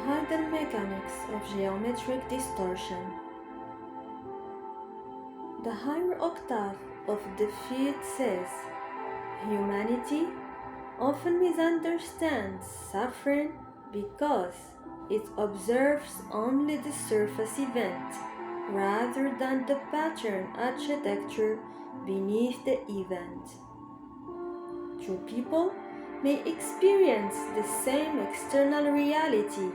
hidden mechanics of geometric distortion. The higher octave of the field says, humanity often misunderstands suffering because it observes only the surface event rather than the pattern architecture beneath the event. True people may experience the same external reality,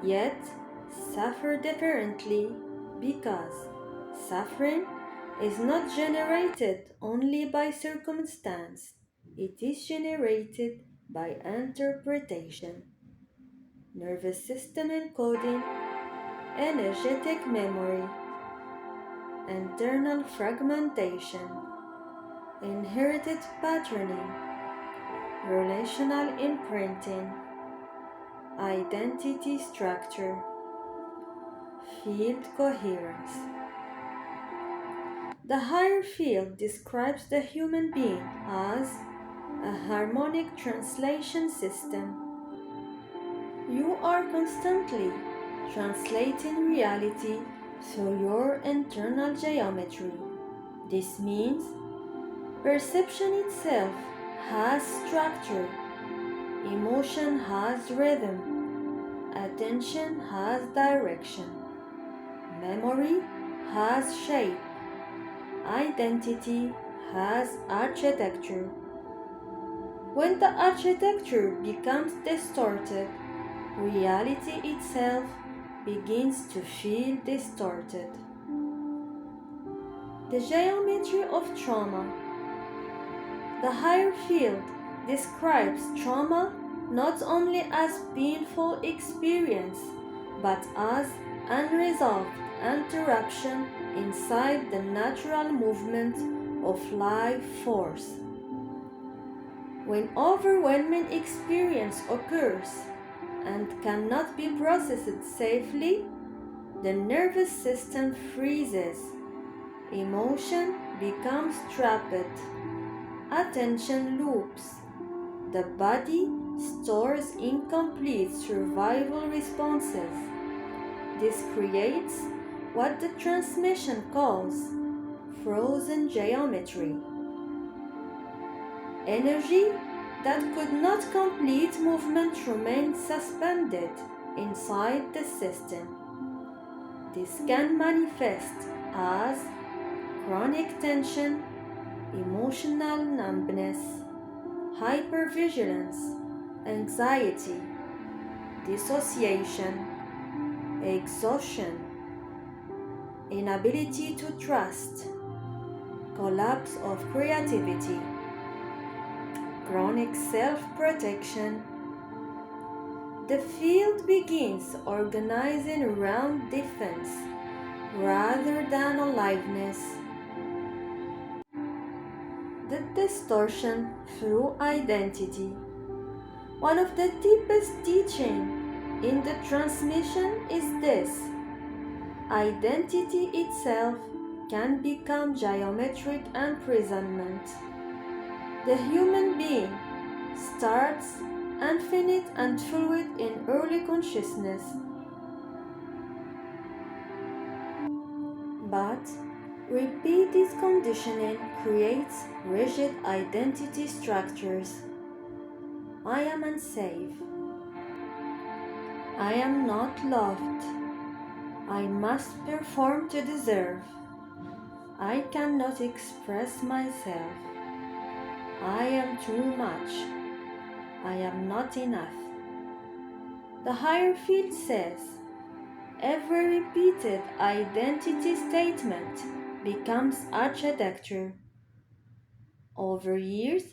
yet suffer differently because suffering is not generated only by circumstance, it is generated by interpretation. Nervous system encoding, energetic memory, internal fragmentation, inherited patterning, relational imprinting, identity structure, field coherence. The higher field describes the human being as a harmonic translation system. You are constantly translating reality through your internal geometry. This means perception itself has structure, emotion has rhythm, attention has direction, memory has shape, identity has architecture. When the architecture becomes distorted, reality itself begins to feel distorted. The geometry of trauma. The higher field describes trauma not only as painful experience, but as unresolved interruption inside the natural movement of life force. When overwhelming experience occurs and cannot be processed safely, the nervous system freezes, emotion becomes trapped, attention loops, the body stores incomplete survival responses. This creates what the transmission calls frozen geometry. Energy that could not complete movement remains suspended inside the system. This can manifest as chronic tension, emotional numbness, hypervigilance, anxiety, dissociation, exhaustion, inability to trust, collapse of creativity, chronic self-protection. The field begins organizing around defense rather than aliveness. The distortion through identity. One of the deepest teachings in the transmission is this: identity itself can become geometric imprisonment. The human being starts infinite and fluid in early consciousness, but repeated conditioning creates rigid identity structures. I am unsafe. I am not loved. I must perform to deserve. I cannot express myself. I am too much. I am not enough. The higher field says, every repeated identity statement becomes architecture. Over years,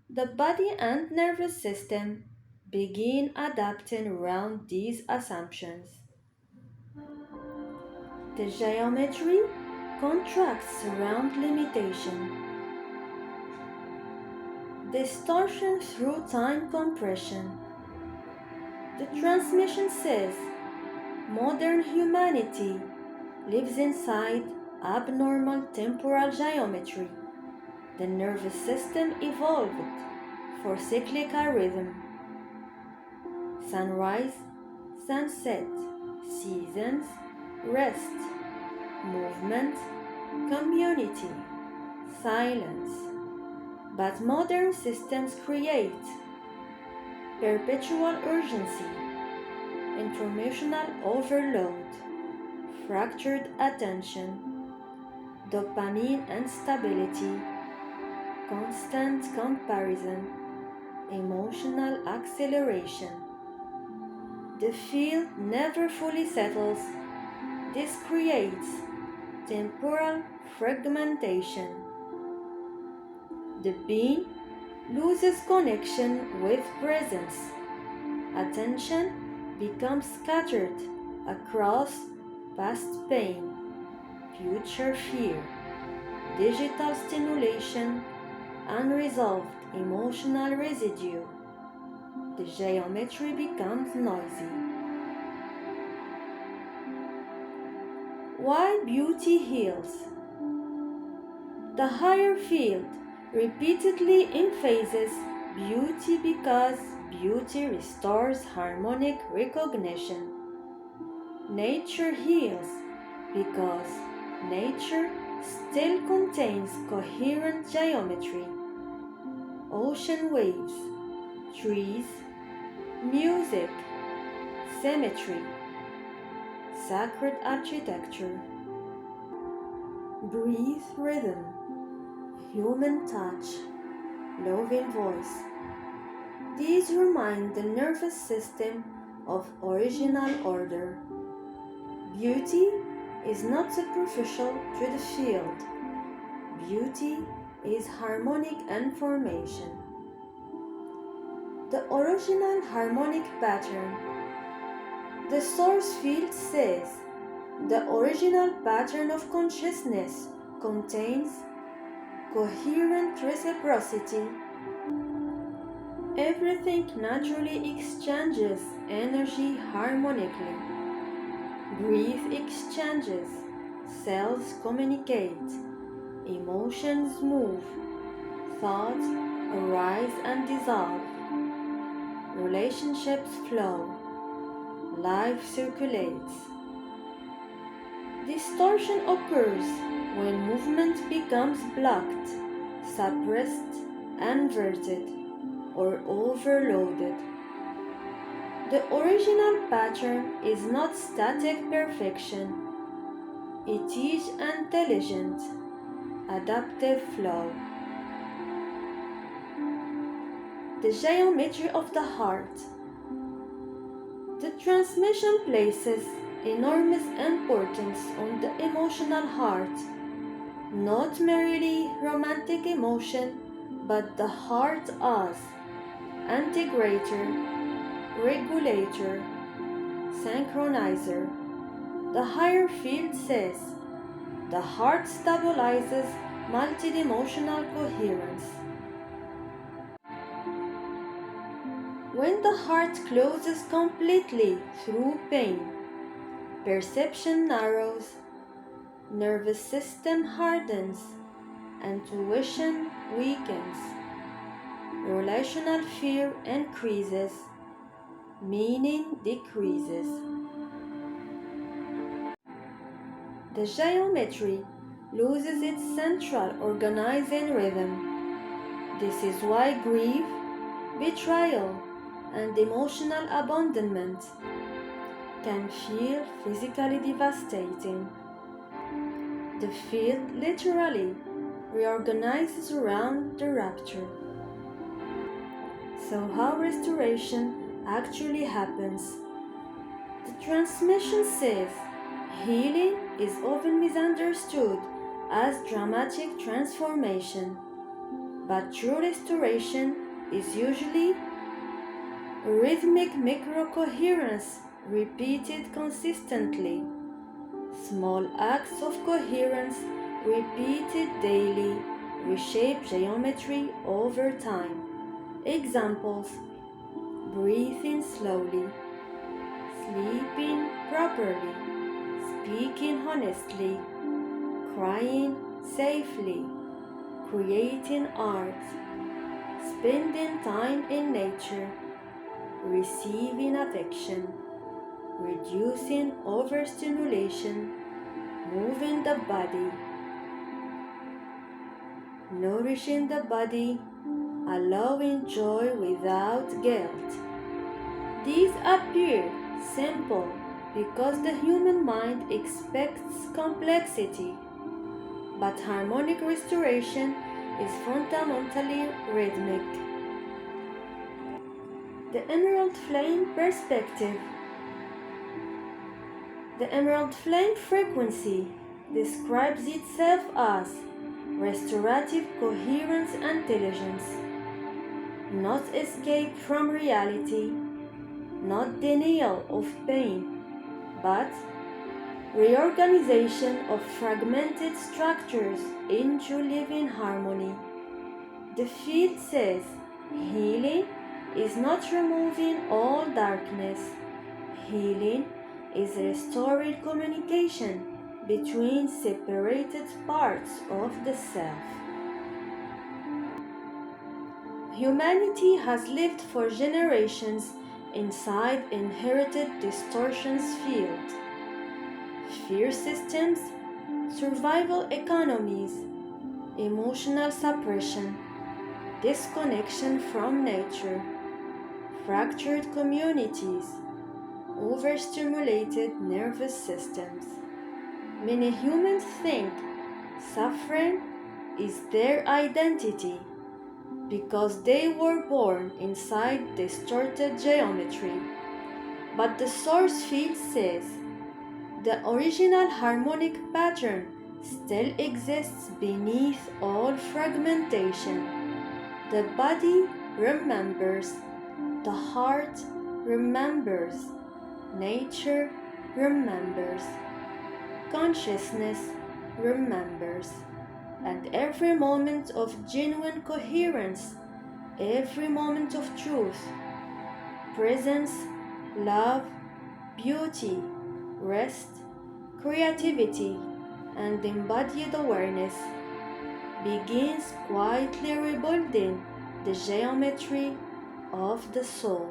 the body and nervous system begin adapting around these assumptions. The geometry contracts around limitation. Distortion through time compression. The transmission says modern humanity lives inside abnormal temporal geometry. The nervous system evolved for cyclical rhythm. Sunrise, sunset, seasons, rest, movement, community, silence. But modern systems create perpetual urgency, informational overload, fractured attention, dopamine instability, constant comparison, emotional acceleration. The field never fully settles. This creates temporal fragmentation. The being loses connection with presence. Attention becomes scattered across past pain, future fear, digital stimulation, unresolved emotional residue. The geometry becomes noisy. Why beauty heals? The higher field repeatedly emphasizes beauty because beauty restores harmonic recognition. Nature heals because nature still contains coherent geometry. Ocean waves, trees, music, symmetry, sacred architecture. Breathe rhythm, human touch, loving voice. These remind the nervous system of original order. Beauty is not superficial to the field. Beauty is harmonic information. The original harmonic pattern. The source field says the original pattern of consciousness contains coherent reciprocity. Everything naturally exchanges energy harmonically. Breath exchanges, cells communicate, emotions move, thoughts arise and dissolve, relationships flow, life circulates. Distortion occurs when movement becomes blocked, suppressed, inverted, or overloaded. The original pattern is not static perfection. It is intelligent, adaptive flow. The geometry of the heart. The transmission places enormous importance on the emotional heart, not merely romantic emotion, but the heart as integrator, regulator, synchronizer. The higher field says the heart stabilizes multidimensional coherence. When the heart closes completely through pain, perception narrows, nervous system hardens, intuition weakens, relational fear increases, meaning decreases. The geometry loses its central organizing rhythm. This is why grief, betrayal, and emotional abandonment can feel physically devastating. The field literally reorganizes around the rupture. So how restoration actually happens? The transmission says healing is often misunderstood as dramatic transformation, but true restoration is usually rhythmic microcoherence repeated consistently. Small acts of coherence repeated daily reshape geometry over time. Examples: breathing slowly, sleeping properly, speaking honestly, crying safely, creating art, spending time in nature, receiving affection. reducing overstimulation, moving the body, nourishing the body, allowing joy without guilt. These appear simple because the human mind expects complexity, but harmonic restoration is fundamentally rhythmic. The emerald flame perspective. The emerald flame frequency describes itself as restorative coherence intelligence, not escape from reality, not denial of pain, but reorganization of fragmented structures into living harmony. The field says healing is not removing all darkness. Healing is restoring communication between separated parts of the self. Humanity has lived for generations inside inherited distortions field. Fear systems, survival economies, emotional suppression, disconnection from nature, fractured communities, overstimulated nervous systems. Many humans think suffering is their identity because they were born inside distorted geometry. But the source field says the original harmonic pattern still exists beneath all fragmentation. The body remembers, the heart remembers, nature remembers, consciousness remembers, and every moment of genuine coherence, every moment of truth, presence, love, beauty, rest, creativity, and embodied awareness begins quietly rebuilding the geometry of the soul.